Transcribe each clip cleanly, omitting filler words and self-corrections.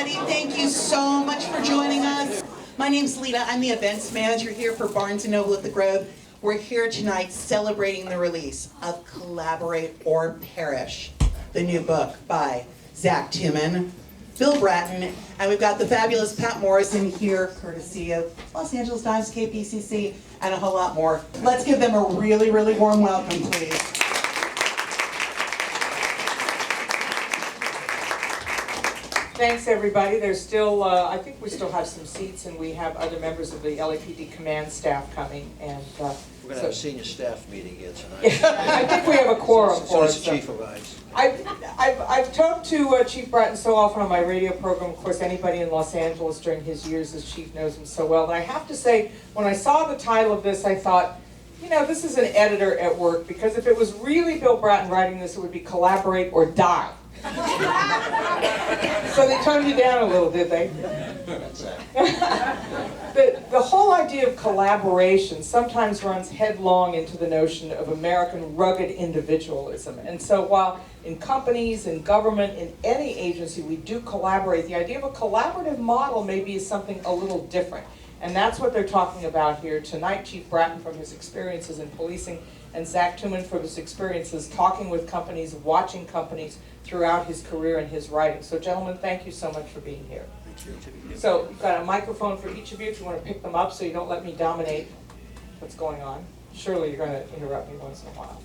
everybody. Thank you so much for joining us. My name's Lita. I'm the events manager here for Barnes & Noble at the Grove. We're here tonight celebrating the release of Collaborate or Perish, the new book by Zach Tumin, Bill Bratton, and we've got the fabulous Patt Morrison here, courtesy of Los Angeles Times, KPCC, and a whole lot more. Let's give them a really, really warm welcome, please. Thanks, everybody. There's still, I think we still have some seats, and we have other members of the LAPD command staff coming. And we're going to have a senior staff meeting here tonight. I think we have a quorum for us. So Chief of ICE. I've talked to Chief Bratton so often on my radio program. Of course, anybody in Los Angeles during his years as chief knows him so well. And I have to say, when I saw the title of this, I thought, you know, this is an editor at work, because if it was really Bill Bratton writing this, it would be Collaborate or Die. So they turned you down a little, did they? The whole idea of collaboration sometimes runs headlong into the notion of American rugged individualism. And so while in companies, in government, in any agency we do collaborate, the idea of a collaborative model maybe is something a little different. And that's what they're talking about here tonight. Chief Bratton from his experiences in policing, and Zach Tumin from his experiences talking with companies, watching companies throughout his career and his writing. So gentlemen, thank you so much for being here. Thank you. So you've got a microphone for each of you if you want to pick them up so you don't let me dominate what's going on. Surely you're going to interrupt me once in a while.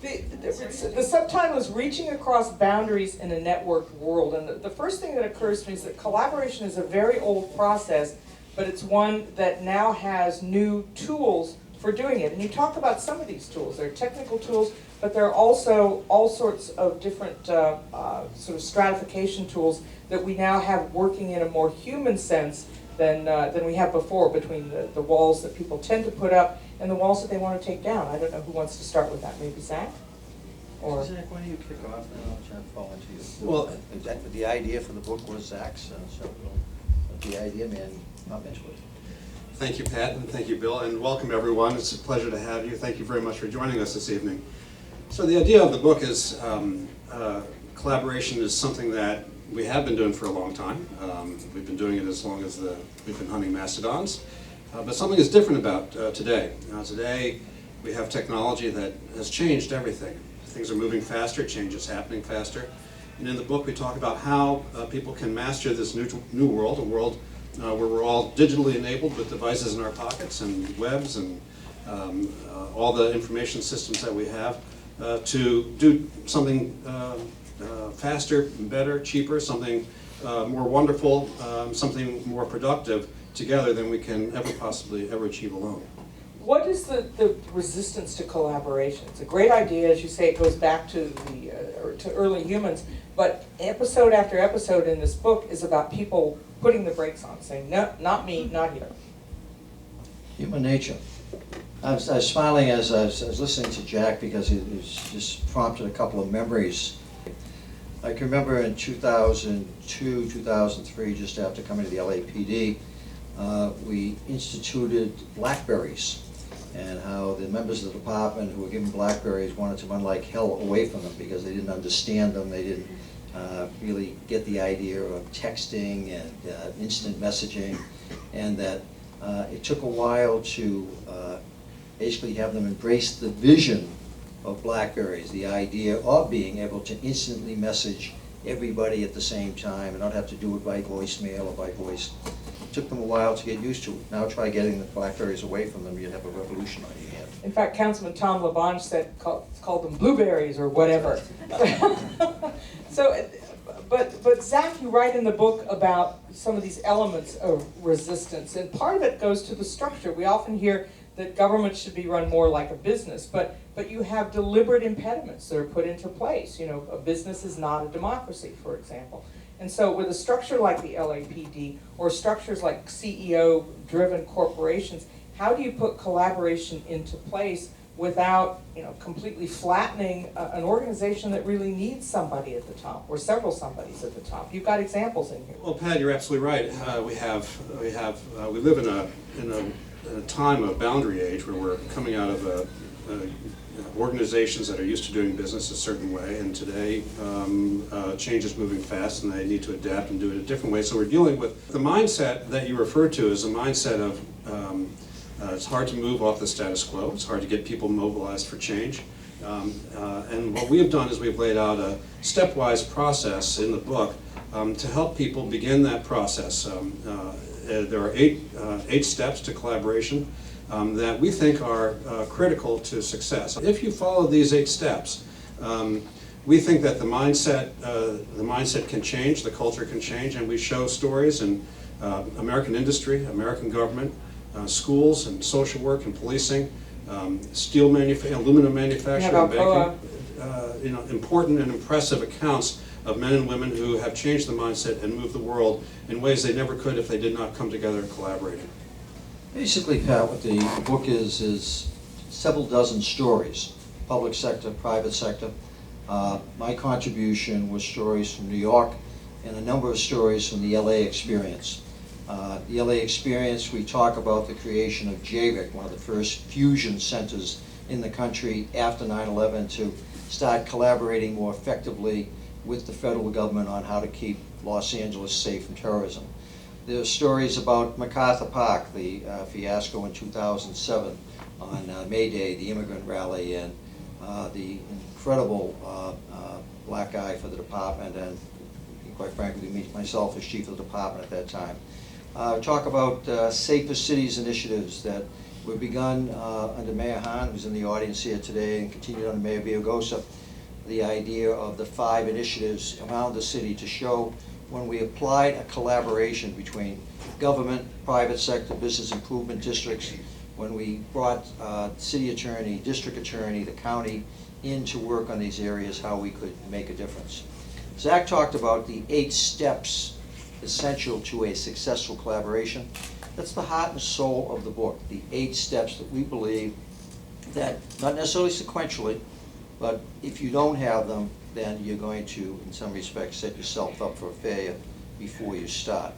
The subtitle is Reaching Across Boundaries in a Networked World. And the first thing that occurs to me is that collaboration is a very old process, but it's one that now has new tools for doing it. And you talk about some of these tools. They're technical tools, but there are also all sorts of different sort of stratification tools that we now have working in a more human sense than we have before, between the walls that people tend to put up and the walls that they want to take down. I don't know who wants to start with that. Maybe Zach? Or Zach, why don't you kick off and I'll try to fall into you. Well, the idea for the book was Zach's, so the idea man hop into it. thank you, Pat, and thank you, Bill, and welcome everyone. It's a pleasure to have you. Thank you very much for joining us this evening. So the idea of the book is collaboration is something that we have been doing for a long time. We've been doing it as long as we've been hunting mastodons. But something is different about today. Today we have technology that has changed everything. Things are moving faster, change is happening faster. And in the book we talk about how people can master this new world, a world where we're all digitally enabled with devices in our pockets and webs and all the information systems that we have to do something faster, better, cheaper, something more wonderful, something more productive together than we can ever possibly ever achieve alone. what is the resistance to collaboration? It's a great idea, as you say. It goes back to to early humans, but episode after episode in this book is about people putting the brakes on, saying, no, not me, not here. Human nature. I was smiling as I was listening to Jack, because it just prompted a couple of memories. I can remember in 2002, 2003, just after coming to the LAPD, we instituted Blackberries, and how the members of the department who were given Blackberries wanted to run like hell away from them because they didn't understand them. They didn't really get the idea of texting and instant messaging, and that it took a while to basically have them embrace the vision of Blackberries, the idea of being able to instantly message everybody at the same time and not have to do it by voicemail or by voice. It took them a while to get used to it. Now try getting the Blackberries away from them, you'd have a revolution on your hands. In fact, Councilman Tom LaBonge said, called them blueberries or whatever. But Zach, you write in the book about some of these elements of resistance, and part of it goes to the structure. We often hear that government should be run more like a business, but you have deliberate impediments that are put into place. You know, a business is not a democracy, for example. And so with a structure like the LAPD, or structures like CEO-driven corporations, how do you put collaboration into place without, you know, completely flattening an organization that really needs somebody at the top, or several somebodies at the top? You've got examples in here. Well, Pat, you're absolutely right. We live in a time of boundary age where we're coming out of organizations that are used to doing business a certain way, and today change is moving fast and they need to adapt and do it a different way. So we're dealing with the mindset that you referred to as a mindset of it's hard to move off the status quo, it's hard to get people mobilized for change. And what we have done is we've laid out a stepwise process in the book to help people begin that process. There are eight steps to collaboration that we think are critical to success. If you follow these 8 steps, we think that the mindset can change, the culture can change, and we show stories in American industry, American government, schools and social work and policing, steel aluminum manufacturing, banking, important and impressive accounts of men and women who have changed the mindset and moved the world in ways they never could if they did not come together and collaborate. Basically, Pat, what the book is several dozen stories, public sector, private sector. My contribution was stories from New York and a number of stories from the LA experience. The LA experience, we talk about the creation of JVIC, one of the first fusion centers in the country after 9/11 to start collaborating more effectively with the federal government on how to keep Los Angeles safe from terrorism. There are stories about MacArthur Park, the fiasco in 2007 on May Day, the immigrant rally, and the incredible black eye for the department, and quite frankly, myself as chief of the department at that time. Talk about Safer Cities initiatives that were begun under Mayor Hahn, who's in the audience here today, and continued under Mayor Villalgosa. The idea of the 5 initiatives around the city to show when we applied a collaboration between government, private sector, business improvement districts, when we brought city attorney, district attorney, the county in to work on these areas, how we could make a difference. Zach talked about the 8 steps essential to a successful collaboration. That's the heart and soul of the book, the 8 steps that we believe that, not necessarily sequentially, but if you don't have them, then you're going to, in some respects, set yourself up for a failure before you start.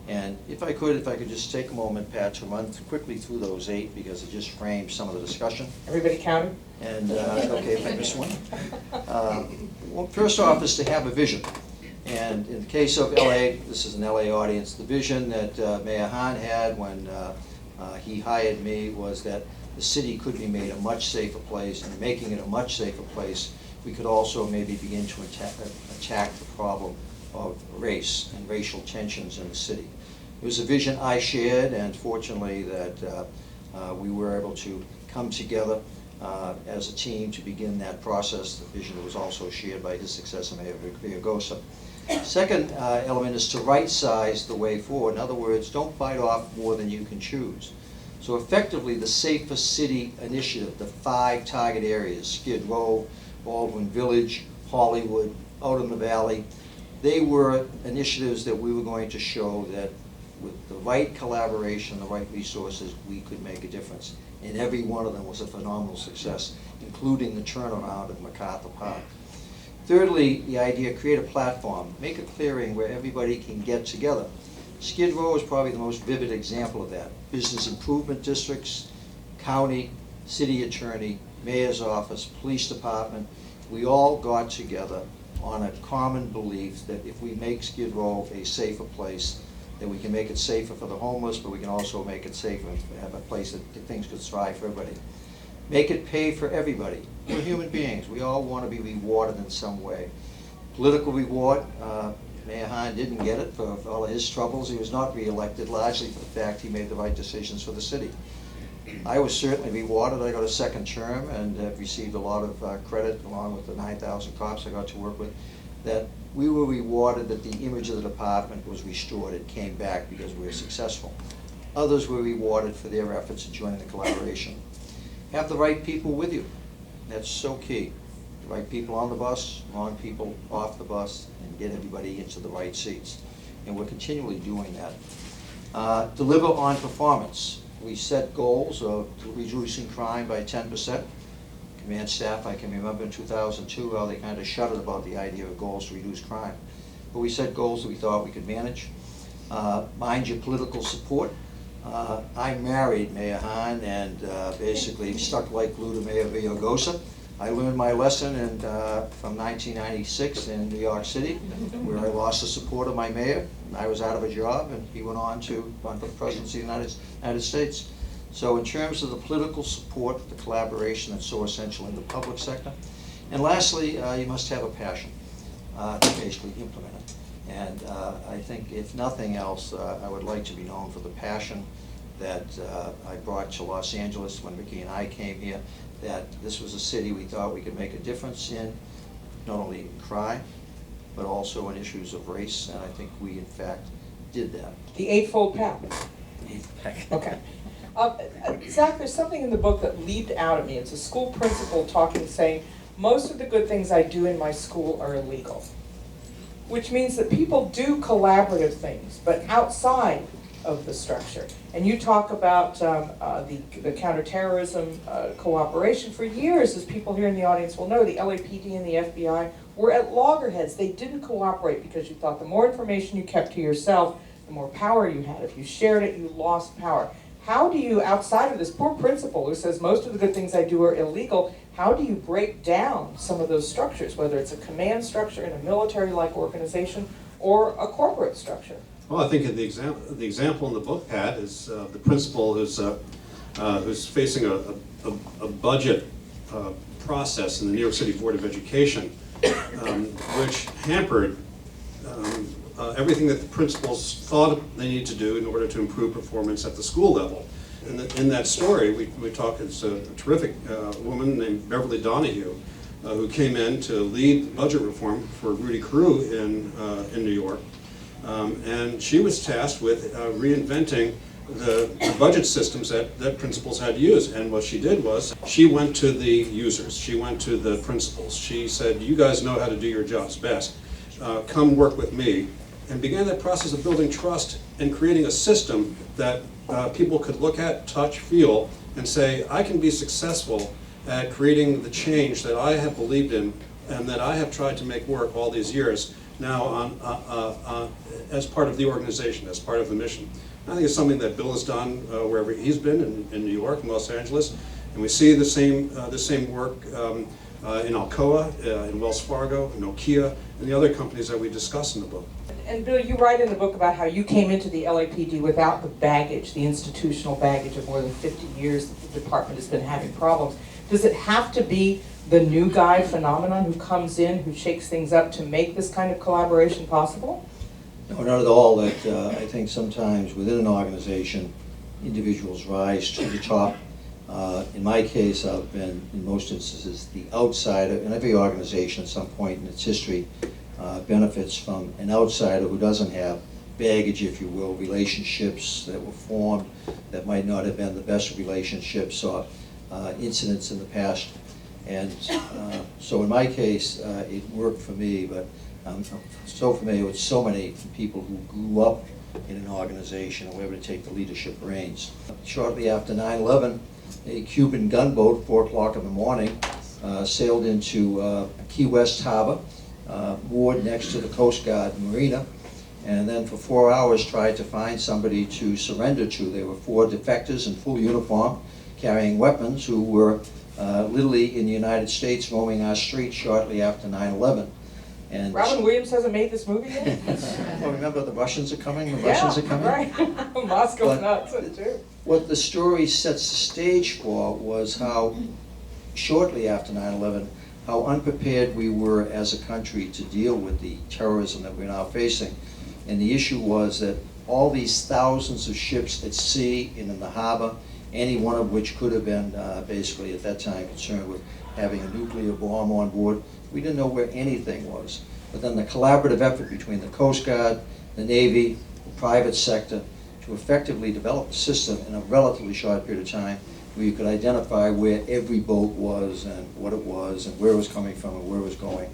And if I could just take a moment, Pat, to run quickly through those 8, because it just frames some of the discussion. Everybody counted? And, okay, if I miss one. Well, first off is to have a vision. And in the case of LA, this is an LA audience, the vision that Mayor Hahn had when he hired me was that the city could be made a much safer place, and making it a much safer place, we could also maybe begin to attack the problem of race and racial tensions in the city. It was a vision I shared, and fortunately that we were able to come together as a team to begin that process. The vision was also shared by his successor, Mayor Villalgosa. Second element is to right-size the way forward. In other words, don't bite off more than you can choose. So effectively, the Safer City Initiative, the 5 target areas, Skid Row, Baldwin Village, Hollywood, out in the valley, they were initiatives that we were going to show that with the right collaboration, the right resources, we could make a difference. And every one of them was a phenomenal success, including the turnaround at MacArthur Park. Thirdly, the idea, create a platform, make a clearing where everybody can get together. Skid Row is probably the most vivid example of that. Business improvement districts, county, city attorney, mayor's office, police department, we all got together on a common belief that if we make Skid Row a safer place, that we can make it safer for the homeless, but we can also make it safer and have a place that things could thrive for everybody. Make it pay for everybody. We're human beings. We all want to be rewarded in some way. Political reward, Mayor Hahn didn't get it for all of his troubles. He was not reelected, largely for the fact he made the right decisions for the city. I was certainly rewarded. I got a second term and have received a lot of credit, along with the 9,000 cops I got to work with, that we were rewarded that the image of the department was restored. It came back because we were successful. Others were rewarded for their efforts in joining the collaboration. Have the right people with you. That's so key. The right people on the bus, wrong people off the bus, and get everybody into the right seats. And we're continually doing that. Deliver on performance. We set goals of reducing crime by 10%. Command staff, I can remember in 2002 how they kind of shuddered about the idea of goals to reduce crime. But we set goals that we thought we could manage. Mind your political support. I married Mayor Hahn and basically stuck like glue to Mayor Villaraigosa. I learned my lesson from 1996 in New York City, where I lost the support of my mayor. I was out of a job, and he went on to run for the presidency of the United States. So in terms of the political support, the collaboration that's so essential in the public sector. And lastly, you must have a passion to basically implement it. And I think if nothing else, I would like to be known for the passion that I brought to Los Angeles when Vicki and I came here, that this was a city we thought we could make a difference in, not only in crime, but also in issues of race, and I think we in fact did that. The Eightfold Path. Okay. Zach, there's something in the book that leaped out at me. It's a school principal talking, saying, most of the good things I do in my school are illegal. Which means that people do collaborative things, but outside of the structure. And you talk about the counterterrorism cooperation. For years, as people here in the audience will know, the LAPD and the FBI were at loggerheads. They didn't cooperate because you thought the more information you kept to yourself, the more power you had. If you shared it, you lost power. How do you, outside of this poor principal who says most of the good things I do are illegal, how do you break down some of those structures, whether it's a command structure in a military-like organization or a corporate structure? Well, I think the example in the book, Pat, is the principal who's facing a budget process in the New York City Board of Education, which hampered everything that the principals thought they needed to do in order to improve performance at the school level. In that story, we talk, it's a terrific woman named Beverly Donahue, who came in to lead budget reform for Rudy Carew in New York. And she was tasked with reinventing the budget systems that principals had to use. And what she did was, she went to the users, she went to the principals. She said, you guys know how to do your jobs best. Come work with me. And began that process of building trust and creating a system that people could look at, touch, feel, and say, I can be successful at creating the change that I have believed in and that I have tried to make work all these years now as part of the organization, as part of the mission. I think it's something that Bill has done wherever he's been in New York and Los Angeles, and we see the same work in Alcoa, in Wells Fargo, in Nokia, and the other companies that we discuss in the book. And Bill, you write in the book about how you came into the LAPD without the baggage, the institutional baggage of more than 50 years that the department has been having problems. Does it have to be the new guy phenomenon who comes in, who shakes things up to make this kind of collaboration possible? No, not at all. That I think sometimes within an organization, individuals rise to the top. In my case, I've been, in most instances, the outsider, and every organization at some point in its history benefits from an outsider who doesn't have baggage, if you will, relationships that were formed that might not have been the best relationships or incidents in the past. And so in my case, it worked for me, but I'm so familiar with so many people who grew up in an organization and were able to take the leadership reins. Shortly after 9/11, a Cuban gunboat, 4 o'clock in the morning, sailed into Key West Harbor, moored next to the Coast Guard Marina, and then for 4 hours tried to find somebody to surrender to. There were 4 defectors in full uniform, carrying weapons, who were literally in the United States roaming our streets shortly after 9/11. And Robin Williams hasn't made this movie yet? well, remember, the Russians are coming, the Russians are coming. Right. Moscow's nuts, too. What the story sets the stage for was how, shortly after 9/11, how unprepared we were as a country to deal with the terrorism that we're now facing. And the issue was that all these thousands of ships at sea and in the harbor, any one of which could have been basically at that time concerned with having a nuclear bomb on board, we didn't know where anything was. But then the collaborative effort between the Coast Guard, the Navy, the private sector, to effectively develop a system in a relatively short period of time where you could identify where every boat was and what it was and where it was coming from and where it was going.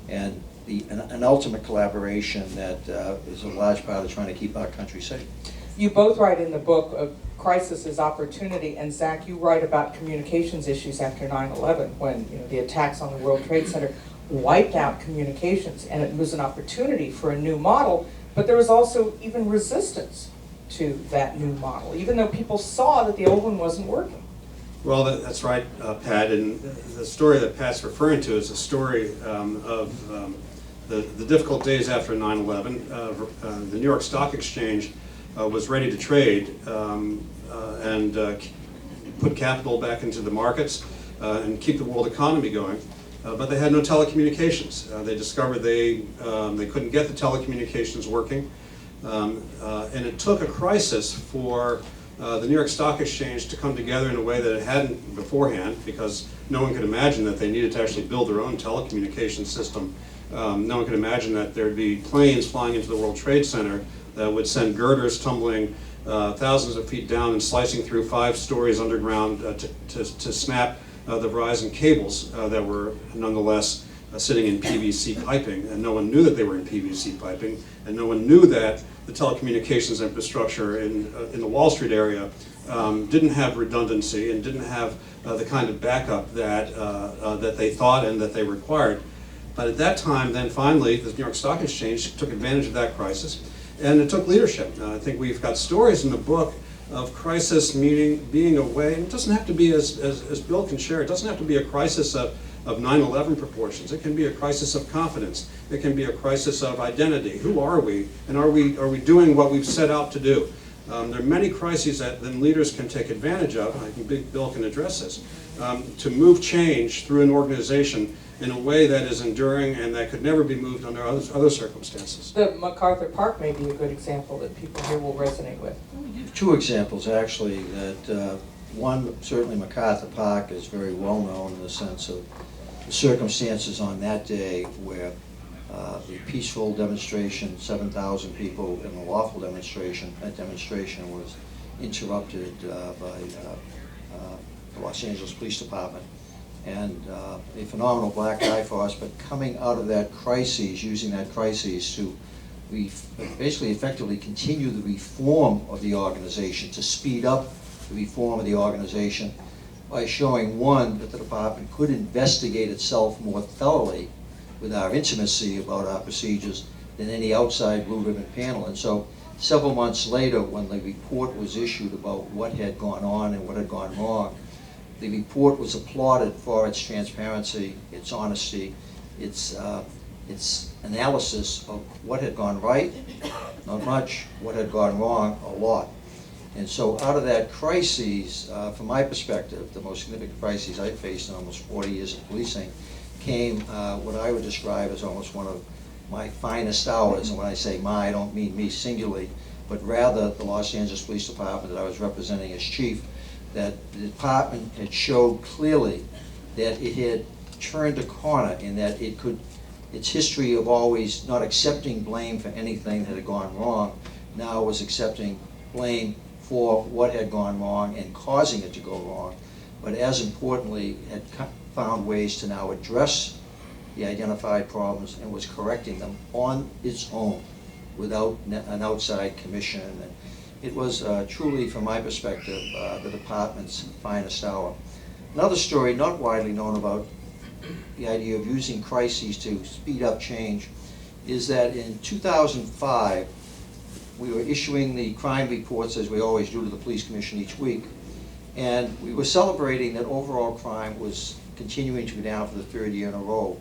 And an ultimate collaboration that is a large part of trying to keep our country safe. You both write in the book of Crisis is Opportunity, and Zach, you write about communications issues after 9/11 when the attacks on the World Trade Center wiped out communications, and it was an opportunity for a new model, but there was also even resistance to that new model, even though people saw that the old one wasn't working. Well, that's right, Pat, and the story that Pat's referring to is a story of the difficult days after 9/11. The New York Stock Exchange was ready to trade and put capital back into the markets and keep the world economy going, but they had no telecommunications. They discovered they couldn't get the telecommunications working, and it took a crisis for the New York Stock Exchange to come together in a way that it hadn't beforehand, because no one could imagine that they needed to actually build their own telecommunications system. No one could imagine that there'd be planes flying into the World Trade Center that would send girders tumbling thousands of feet down and slicing through 5 stories underground to snap the Verizon cables that were nonetheless sitting in PVC piping, and no one knew that they were in PVC piping, and no one knew that the telecommunications infrastructure in the Wall Street area didn't have redundancy and didn't have the kind of backup that they thought and that they required. But at that time, then finally, the New York Stock Exchange took advantage of that crisis, and it took leadership. I think we've got stories in the book of crisis being a way, and it doesn't have to be, as Bill can share, it doesn't have to be a crisis of 9/11 proportions. It can be a crisis of confidence. It can be a crisis of identity. Who are we? And are we doing what we've set out to do? There are many crises that then leaders can take advantage of, and I think Bill can address this, to move change through an organization in a way that is enduring and that could never be moved under other circumstances. The MacArthur Park may be a good example that people here will resonate with. 2 examples, actually, that one, certainly MacArthur Park is very well known in the sense of the circumstances on that day where the peaceful demonstration, 7,000 people in a lawful demonstration, that demonstration was interrupted by the Los Angeles Police Department and a phenomenal black eye force, but coming out of that crisis, using that crisis to basically effectively continue the reform of the organization, to speed up the reform of the organization by showing, one, that the department could investigate itself more thoroughly with our intimacy about our procedures than any outside blue ribbon panel. And so several months later, when the report was issued about what had gone on and what had gone wrong, the report was applauded for its transparency, its honesty, its analysis of what had gone right, not much, what had gone wrong, a lot. And so out of that crisis, from my perspective, the most significant crises I faced in almost 40 years of policing, came what I would describe as almost one of my finest hours. And when I say my, I don't mean me singularly, but rather the Los Angeles Police Department that I was representing as chief, that the department had showed clearly that it had turned a corner in that it could, its history of always not accepting blame for anything that had gone wrong, now was accepting blame for what had gone wrong and causing it to go wrong, but as importantly, had found ways to now address the identified problems and was correcting them on its own without an outside commission. And it was truly, from my perspective, the department's finest hour. Another story not widely known about the idea of using crises to speed up change is that in 2005, we were issuing the crime reports, as we always do, to the police commission each week, and we were celebrating that overall crime was continuing to go down for the 3rd year in a row.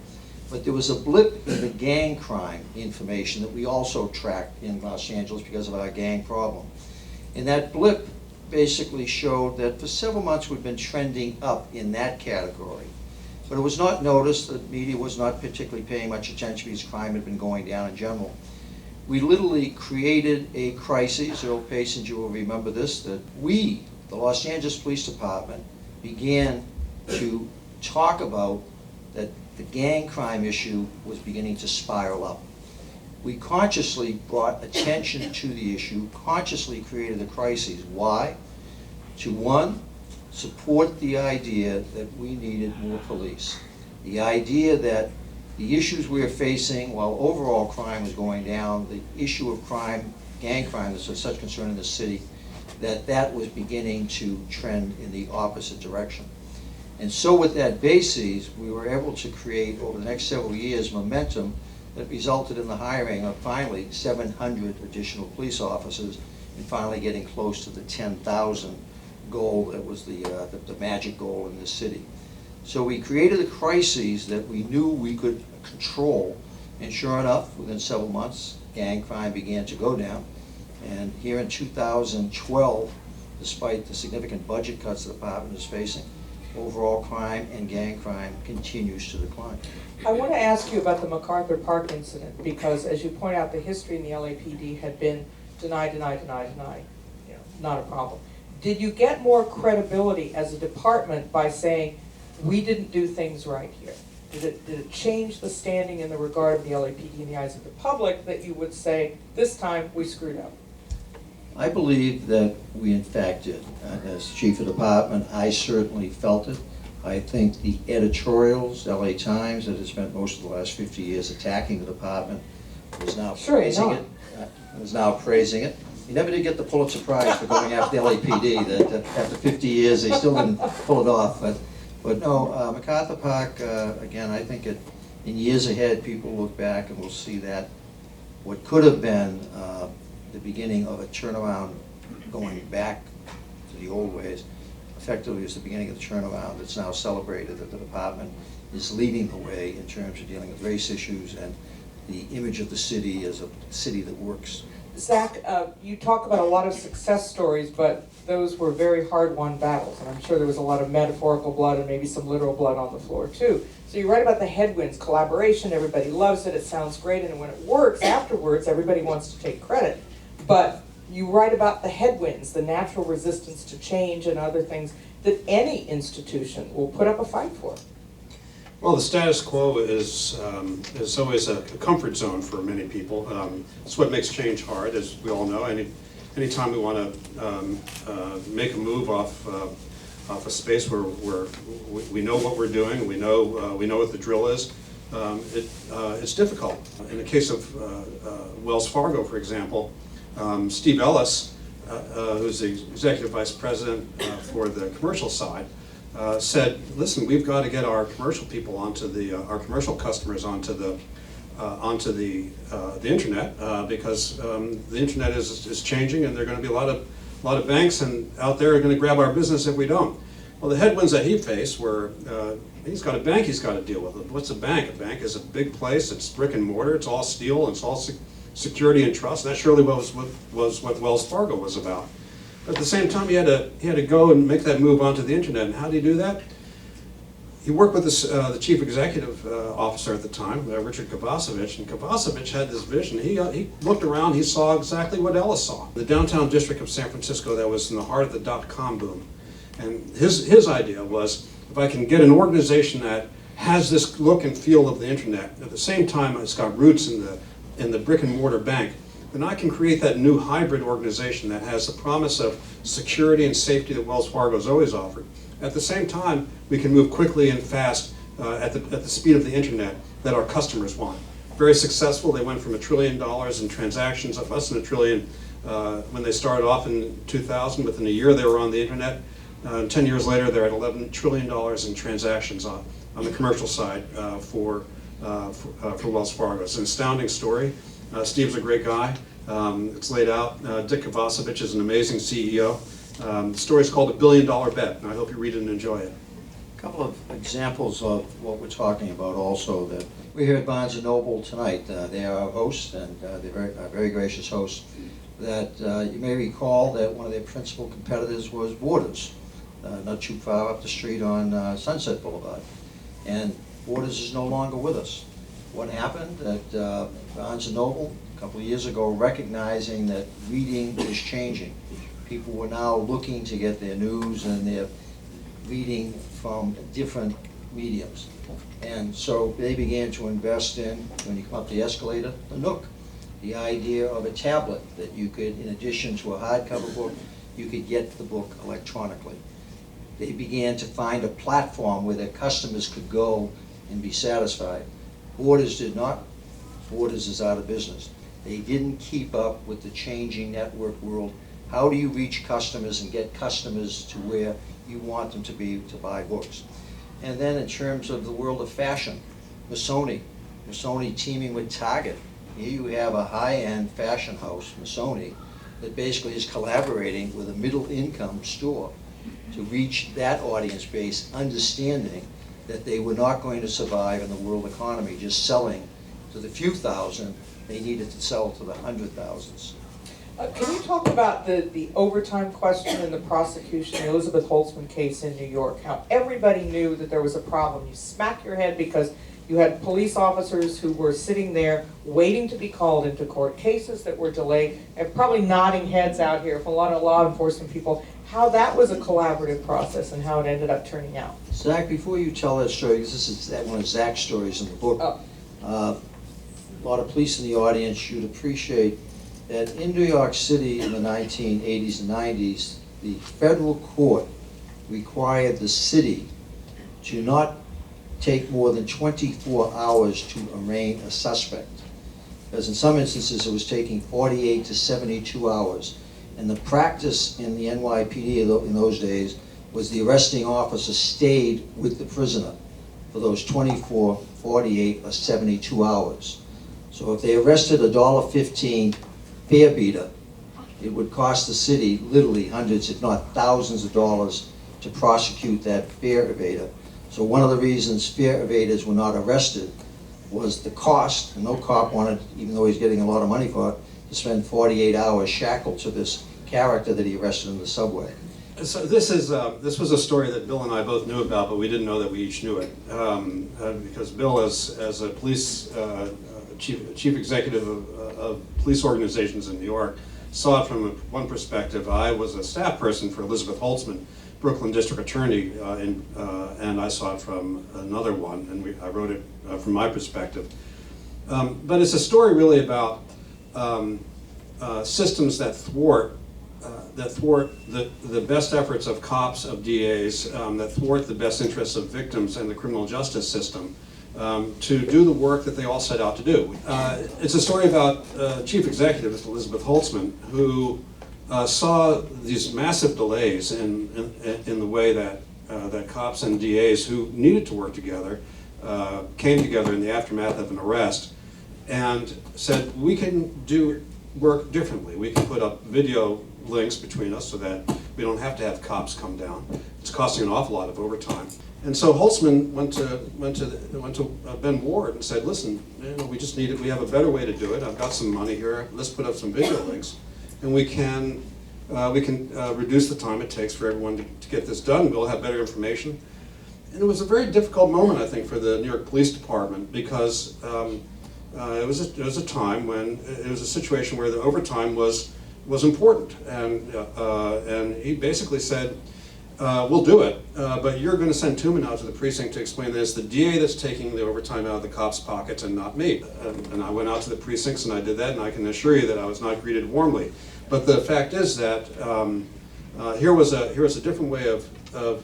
But there was a blip in the gang crime information that we also tracked in Los Angeles because of our gang problem. And that blip basically showed that for several months we'd been trending up in that category. But it was not noticed, the media was not particularly paying much attention because crime had been going down in general. We literally created a crisis, Earl Payson, you will remember this, that we, the Los Angeles Police Department, began to talk about that the gang crime issue was beginning to spiral up. We consciously brought attention to the issue, consciously created a crisis. Why? To, one, support the idea that we needed more police. The idea that the issues we were facing, while overall crime was going down, the issue of crime, gang crime, is of such concern in the city, that was beginning to trend in the opposite direction. And so with that basis, we were able to create, over the next several years, momentum that resulted in the hiring of finally 700 additional police officers and finally getting close to the 10,000 goal that was the magic goal in this city. So we created a crisis that we knew we could control, and sure enough, within several months, gang crime began to go down. And here in 2012, despite the significant budget cuts the department is facing, overall crime and gang crime continues to decline. I want to ask you about the MacArthur Park incident, because as you point out, the history in the LAPD had been deny, deny, deny, deny, not a problem. Did you get more credibility as a department by saying, we didn't do things right here? Did it change the standing in the regard of the LAPD in the eyes of the public that you would say, this time we screwed up? I believe that we in fact did. As chief of department, I certainly felt it. I think the editorials, LA Times, that has spent most of the last 50 years attacking the department, is now praising it. Is now praising it. You never did get the Pulitzer Prize for going after the LAPD. That after 50 years, they still didn't pull it off. But no, MacArthur Park, again, I think in years ahead, people look back and will see that what could have been the beginning of a turnaround going back to the old ways, effectively is the beginning of the turnaround that's now celebrated, that the department is leading the way in terms of dealing with race issues and the image of the city as a city that works. Zach, you talk about a lot of success stories, but those were very hard-won battles, and I'm sure there was a lot of metaphorical blood and maybe some literal blood on the floor too. So you write about the headwinds, collaboration, everybody loves it, it sounds great, and when it works afterwards, everybody wants to take credit. But you write about the headwinds, the natural resistance to change and other things that any institution will put up a fight for. Well, the status quo is always a comfort zone for many people. It's what makes change hard, as we all know. Anytime we want to make a move off a space where we know what we're doing, we know what the drill is, it's difficult. In the case of Wells Fargo, for example, Steve Ellis, who's the executive vice president for the commercial side, said, "Listen, we've got to get our commercial people onto our commercial customers onto the internet because the internet is changing, and there are going to be a lot of banks out there are going to grab our business if we don't." Well, the headwinds that he faced were he's got a bank he's got to deal with. What's a bank? A bank is a big place. It's brick and mortar. It's all steel. And it's all security and trust. And that surely was what Wells Fargo was about. But at the same time, he had to go and make that move onto the internet. And how did he do that? He worked with the chief executive officer at the time, Richard Kovacevic, and Kovacevic had this vision. He looked around, he saw exactly what Ellis saw. The downtown district of San Francisco that was in the heart of the dot-com boom. And his idea was, if I can get an organization that has this look and feel of the internet, at the same time it's got roots in the brick and mortar bank, then I can create that new hybrid organization that has the promise of security and safety that Wells Fargo has always offered. At the same time, we can move quickly and fast at the speed of the internet that our customers want. Very successful. They went from $1 trillion in transactions, up less than $1 trillion when they started off in 2000. Within a year, they were on the internet. 10 years later, they're at $11 trillion in transactions on the commercial side for Wells Fargo. It's an astounding story. Steve's a great guy. It's laid out. Dick Kovacevic is an amazing CEO. The story's called $1 Billion Bet, and I hope you read it and enjoy it. A couple of examples of what we're talking about also that we're here at Barnes & Noble tonight. They are our hosts, and they're very gracious hosts. That you may recall that one of their principal competitors was Borders, not too far up the street on Sunset Boulevard. And Borders is no longer with us. What happened at Barnes & Noble a couple of years ago, recognizing that reading is changing. People were now looking to get their news and their reading from different mediums. And so they began to invest in, when you come up the escalator, the Nook. The idea of a tablet that you could, in addition to a hardcover book, you could get the book electronically. They began to find a platform where their customers could go and be satisfied. Borders did not. Borders is out of business. They didn't keep up with the changing network world. How do you reach customers and get customers to where you want them to be to buy books? And then in terms of the world of fashion, Missoni teaming with Target. Here you have a high-end fashion house, Missoni, that basically is collaborating with a middle-income store to reach that audience base, understanding that they were not going to survive in the world economy just selling to the few thousand. They needed to sell to the 100,000s. Can you talk about the overtime question in the prosecution, the Elizabeth Holtzman case in New York, how everybody knew that there was a problem? You smack your head because you had police officers who were sitting there waiting to be called into court, cases that were delayed, and probably nodding heads out here from a lot of law enforcement people, how that was a collaborative process and how it ended up turning out. Zach, before you tell that story, because this is one of Zach's stories in the book, a lot of police in the audience should appreciate that in New York City in the 1980s and 90s, the federal court required the city to not take more than 24 hours to arraign a suspect. Because in some instances it was taking 48 to 72 hours. And the practice in the NYPD in those days was the arresting officer stayed with the prisoner for those 24, 48, or 72 hours. So if they arrested a $1.15 fare beater, it would cost the city literally hundreds, if not thousands of dollars to prosecute that fare evader. So one of the reasons fare evaders were not arrested was the cost, and no cop wanted, even though he's getting a lot of money for it, to spend 48 hours shackled to this character that he arrested in the subway. So this was a story that Bill and I both knew about, but we didn't know that we each knew it. Because Bill, as a police chief executive of police organizations in New York, saw it from one perspective. I was a staff person for Elizabeth Holtzman, Brooklyn District Attorney, and I saw it from another one, and I wrote it from my perspective. But it's a story really about systems that thwart the best efforts of cops, of DAs, that thwart the best interests of victims and the criminal justice system to do the work that they all set out to do. It's a story about Chief Executive Elizabeth Holtzman, who saw these massive delays in the way that cops and DAs who needed to work together came together in the aftermath of an arrest and said, we can do work differently. We can put up video links between us so that we don't have to have cops come down. It's costing an awful lot of overtime. And so Holtzman went to Ben Ward and said, listen, we just need it. We have a better way to do it. I've got some money here. Let's put up some video links, and we can reduce the time it takes for everyone to get this done. We'll have better information. And it was a very difficult moment, I think, for the New York Police Department, because it was a time when it was a situation where the overtime was important, and he basically said, we'll do it, but you're going to send Tumin out to the precinct to explain that it's the DA that's taking the overtime out of the cops' pockets and not me. And I went out to the precincts and I did that, and I can assure you that I was not greeted warmly. But the fact is that here was a different way of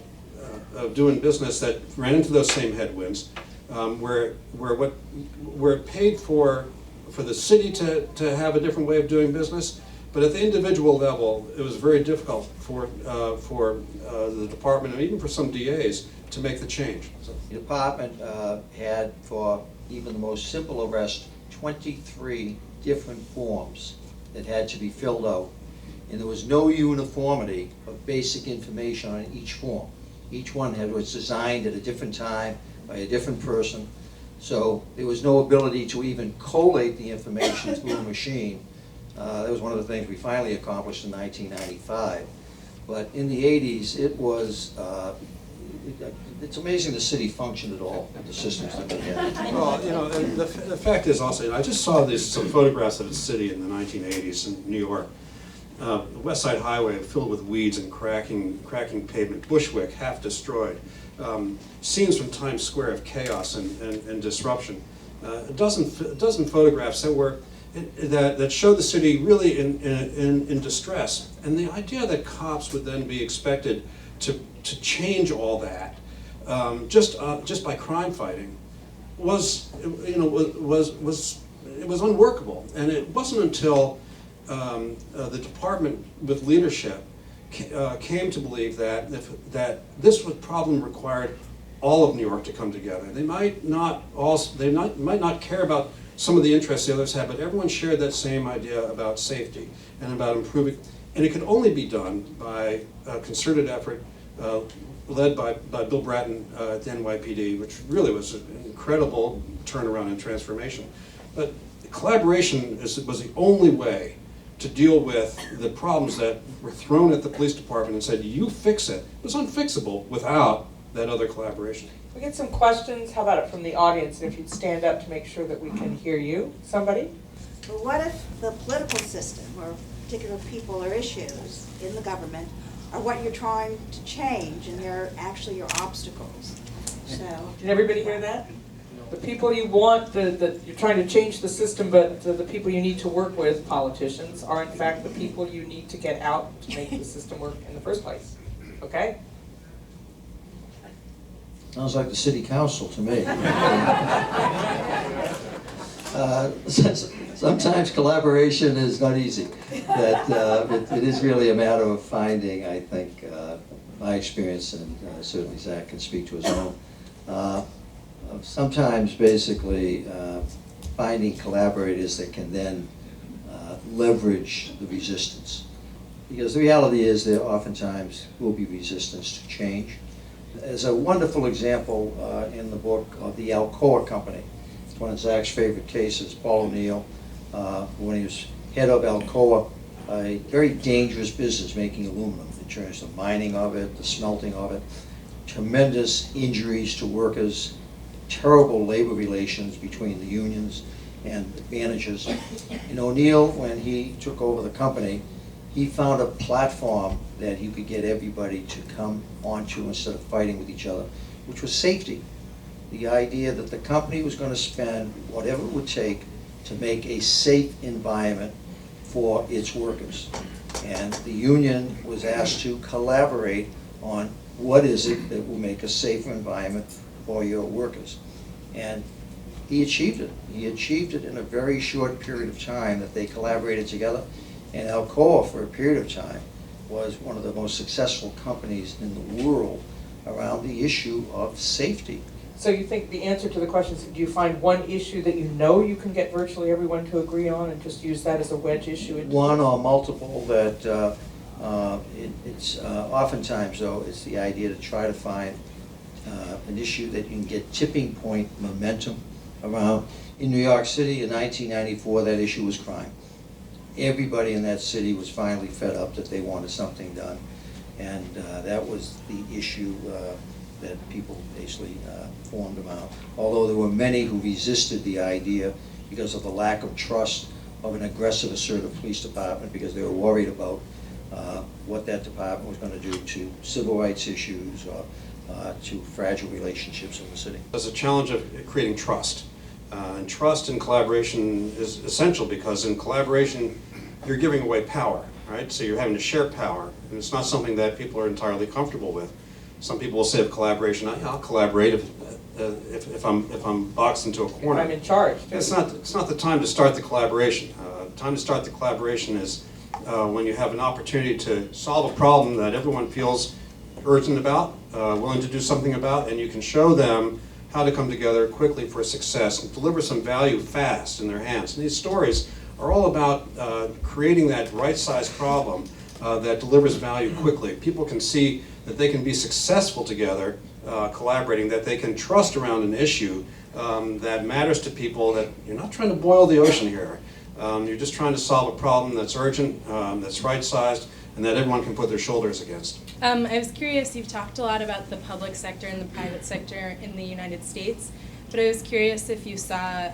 doing business that ran into those same headwinds, where it paid for the city to have a different way of doing business. But at the individual level, it was very difficult for the department and even for some DAs to make the change. So. The department had, for even the most simple arrest, 23 different forms that had to be filled out. And there was no uniformity of basic information on each form. Each one was designed at a different time by a different person. So there was no ability to even collate the information through a machine. That was one of the things we finally accomplished in 1995. But in the 80s, it was, it's amazing the city functioned at all, the systems that we had. Well, the fact is also, I just saw some photographs of the city in the 1980s in New York. The West Side Highway filled with weeds and cracking pavement, Bushwick half destroyed, scenes from Times Square of chaos and disruption. A dozen photographs that showed the city really in distress, and the idea that cops would then be expected to change all that just by crime fighting was unworkable. And it wasn't until the department with leadership came to believe that this problem required all of New York to come together. They might not care about some of the interests the others had, but everyone shared that same idea about safety and about improving. And it could only be done by a concerted effort led by Bill Bratton at the NYPD, which really was an incredible turnaround and transformation. But collaboration was the only way to deal with the problems that were thrown at the police department and said, you fix it. It was unfixable without that other collaboration. We get some questions. How about it from the audience? And if you'd stand up to make sure that we can hear you. Somebody? But what if the political system or particular people or issues in the government are what you're trying to change and they're actually your obstacles? So, Did everybody hear that? The people you want, you're trying to change the system, but the people you need to work with, politicians, are in fact the people you need to get out to make the system work in the first place. Okay? Sounds like the city council to me. Sometimes collaboration is not easy. It is really a matter of finding, I think, my experience, and certainly Zach can speak to his own. Sometimes basically finding collaborators that can then leverage the resistance. Because the reality is there oftentimes will be resistance to change. There's a wonderful example in the book of the Alcoa Company. It's one of Zach's favorite cases. Paul O'Neill, when he was head of Alcoa, a very dangerous business making aluminum in terms of mining of it, the smelting of it, tremendous injuries to workers, terrible labor relations between the unions and the managers. And O'Neill, when he took over the company, he found a platform that he could get everybody to come onto instead of fighting with each other, which was safety. The idea that the company was going to spend whatever it would take to make a safe environment for its workers. And the union was asked to collaborate on what is it that will make a safer environment for your workers. And he achieved it. He achieved it in a very short period of time that they collaborated together. And Alcoa, for a period of time, was one of the most successful companies in the world around the issue of safety. So you think the answer to the question is, do you find one issue that you know you can get virtually everyone to agree on and just use that as a wedge issue? One or multiple that it's oftentimes, though, it's the idea to try to find an issue that you can get tipping point momentum around. In New York City in 1994, that issue was crime. Everybody in that city was finally fed up that they wanted something done. And that was the issue that people basically formed around. Although there were many who resisted the idea because of the lack of trust of an aggressive, assertive police department, because they were worried about what that department was going to do to civil rights issues or to fragile relationships in the city. There's a challenge of creating trust. And trust and collaboration is essential, because in collaboration you're giving away power, right? So you're having to share power, and it's not something that people are entirely comfortable with. Some people will say of collaboration, I'll collaborate if I'm boxed into a corner. I'm in charge. It's not the time to start the collaboration. The time to start the collaboration is when you have an opportunity to solve a problem that everyone feels urgent about, willing to do something about, and you can show them how to come together quickly for success and deliver some value fast in their hands. And these stories are all about creating that right-sized problem that delivers value quickly. People can see that they can be successful together, collaborating, that they can trust around an issue that matters to people, that you're not trying to boil the ocean here. You're just trying to solve a problem that's urgent, that's right-sized, and that everyone can put their shoulders against. I was curious, you've talked a lot about the public sector and the private sector in the United States, but I was curious if you saw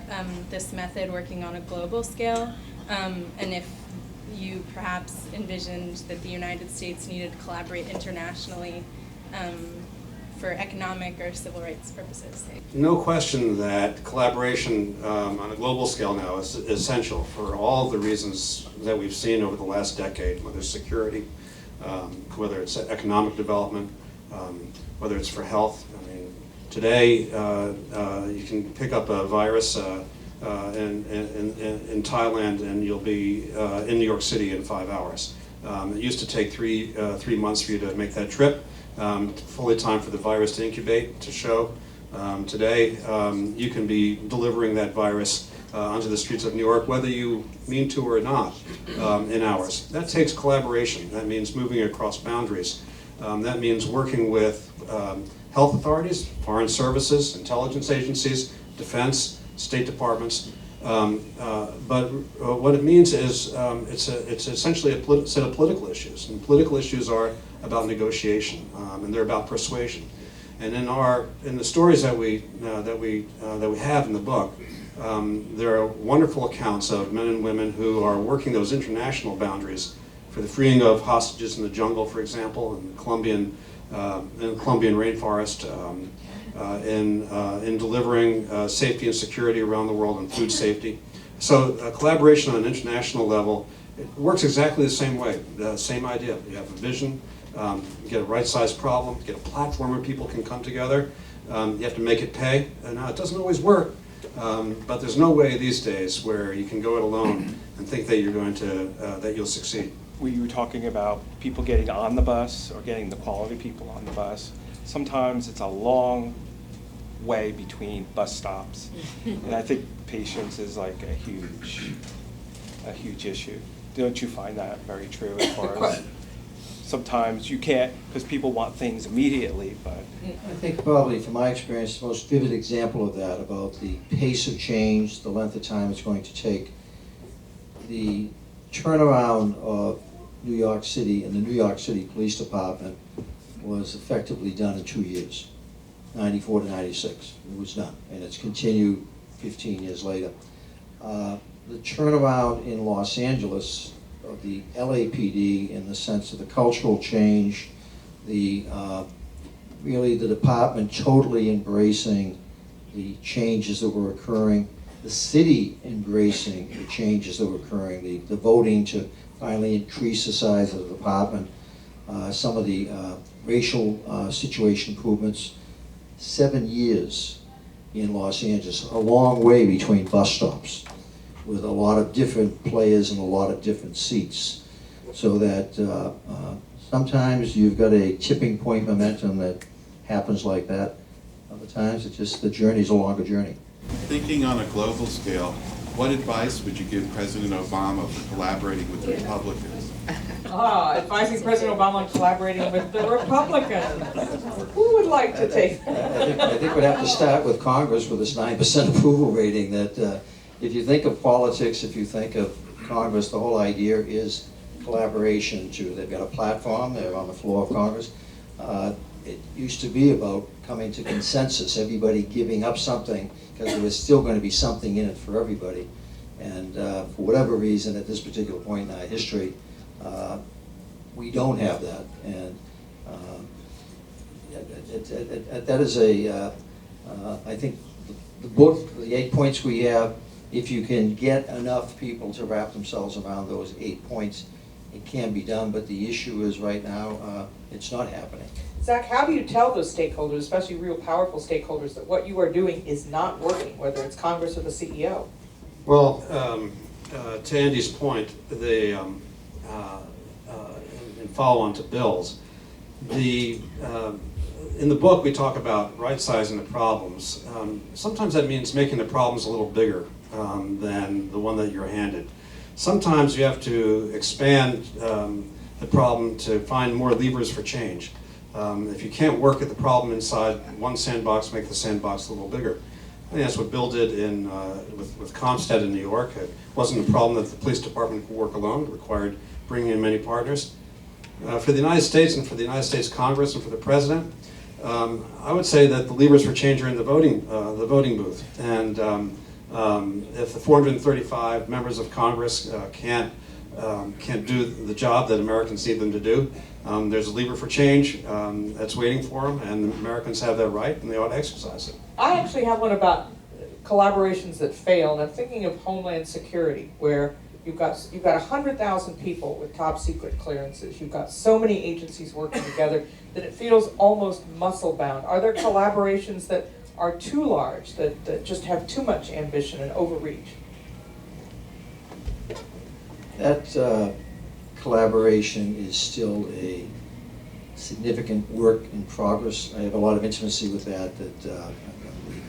this method working on a global scale, and if you perhaps envisioned that the United States needed to collaborate internationally for economic or civil rights purposes. No question that collaboration on a global scale now is essential for all the reasons that we've seen over the last decade, whether it's security, whether it's economic development, whether it's for health. I mean, today you can pick up a virus in Thailand and you'll be in New York City in 5 hours. It used to take three months for you to make that trip. Fully time for the virus to incubate, to show. Today, you can be delivering that virus onto the streets of New York, whether you mean to or not, in hours. That takes collaboration. That means moving across boundaries. That means working with health authorities, foreign services, intelligence agencies, defense, state departments. But what it means is it's essentially a set of political issues, and political issues are about negotiation, and they're about persuasion. And in the stories that we have in the book, there are wonderful accounts of men and women who are working those international boundaries for the freeing of hostages in the jungle, for example, in the Colombian rainforest, in delivering safety and security around the world and food safety. So collaboration on an international level, it works exactly the same way, the same idea. You have a vision, you get a right-sized problem, you get a platform where people can come together, you have to make it pay. Now, it doesn't always work, but there's no way these days where you can go it alone and think that you're going to, that you'll succeed. We were talking about people getting on the bus or getting the quality people on the bus. Sometimes it's a long way between bus stops, and I think patience is like a huge issue. Don't you find that very true as far as sometimes you can't, because people want things immediately, but... I think probably, from my experience, the most vivid example of that, about the pace of change, the length of time it's going to take, the turnaround of New York City and the New York City Police Department was effectively done in 2 years, 94 to 96. It was done, and it's continued 15 years later. The turnaround in Los Angeles of the LAPD, in the sense of the cultural change, really the department totally embracing the changes that were occurring, the city embracing the changes that were occurring, the voting to finally increase the size of the department, some of the racial situation improvements. 7 years in Los Angeles, a long way between bus stops, with a lot of different players and a lot of different seats, so that sometimes you've got a tipping point momentum that happens like that. Other times it's just the journey's a longer journey. Thinking on a global scale, what advice would you give President Obama for collaborating with the Republicans? Advising President Obama on collaborating with the Republicans. Who would like to take that? I think we'd have to start with Congress with this 9% approval rating, that if you think of politics, if you think of Congress, the whole idea is collaboration. They've got a platform, they're on the floor of Congress. It used to be about coming to consensus, everybody giving up something, because there was still going to be something in it for everybody. And for whatever reason, at this particular point in our history, we don't have that. And that is I think the book, the 8 points we have, if you can get enough people to wrap themselves around those 8 points, it can be done. But the issue is right now, it's not happening. Zach, how do you tell those stakeholders, especially real powerful stakeholders, that what you are doing is not working, whether it's Congress or the CEO? Well, to Andy's point, and follow on to Bill's, in the book we talk about right-sizing the problems. Sometimes that means making the problems a little bigger than the one that you're handed. Sometimes you have to expand the problem to find more levers for change. If you can't work at the problem inside one sandbox, make the sandbox a little bigger. I think that's what Bill did with Comstead in New York. It wasn't a problem that the police department could work alone. It required bringing in many partners. For the United States and for the United States Congress and for the President, I would say that the levers for change are in the voting booth. And if the 435 members of Congress can't do the job that Americans need them to do, there's a lever for change that's waiting for them, and Americans have that right, and they ought to exercise it. I actually have one about collaborations that fail, and I'm thinking of Homeland Security, where you've got 100,000 people with top secret clearances. You've got so many agencies working together that it feels almost muscle bound. Are there collaborations that are too large, that just have too much ambition and overreach? That collaboration is still a significant work in progress. I have a lot of intimacy with that. I'm the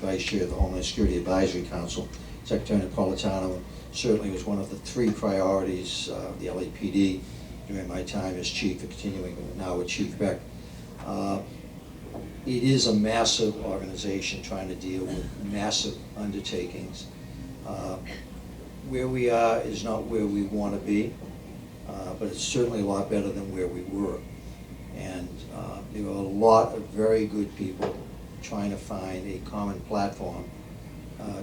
Vice Chair of the Homeland Security Advisory Council. Secretary Napolitano certainly was one of the 3 priorities of the LAPD during my time as chief, and continuing now with Chief Beck. It is a massive organization trying to deal with massive undertakings. Where we are is not where we want to be, but it's certainly a lot better than where we were. And there are a lot of very good people trying to find a common platform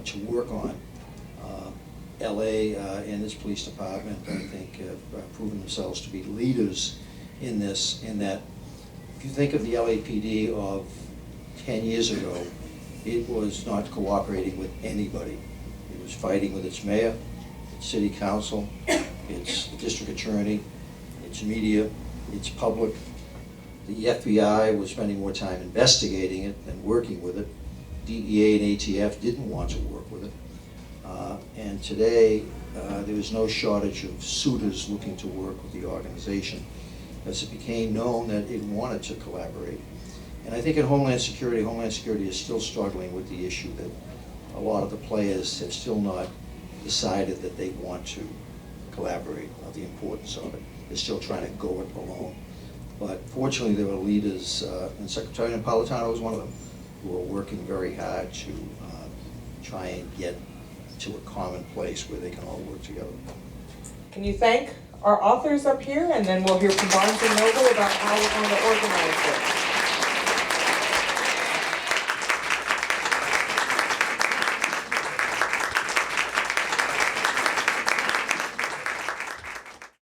to work on. LA and its police department, I think, have proven themselves to be leaders in this, in that if you think of the LAPD of 10 years ago, it was not cooperating with anybody. It was fighting with its mayor, its city council, its district attorney, its media, its public. The FBI was spending more time investigating it than working with it. DEA and ATF didn't want to work with it. And today, there is no shortage of suitors looking to work with the organization, as it became known that it wanted to collaborate. And I think in Homeland Security is still struggling with the issue that a lot of the players have still not decided that they want to collaborate, or the importance of it. They're still trying to go it alone. But fortunately, there are leaders, and Secretary Napolitano is one of them, who are working very hard to try and get to a common place where they can all work together. Can you thank our authors up here, and then we'll hear from Barnes & Noble about how we're going to organize it.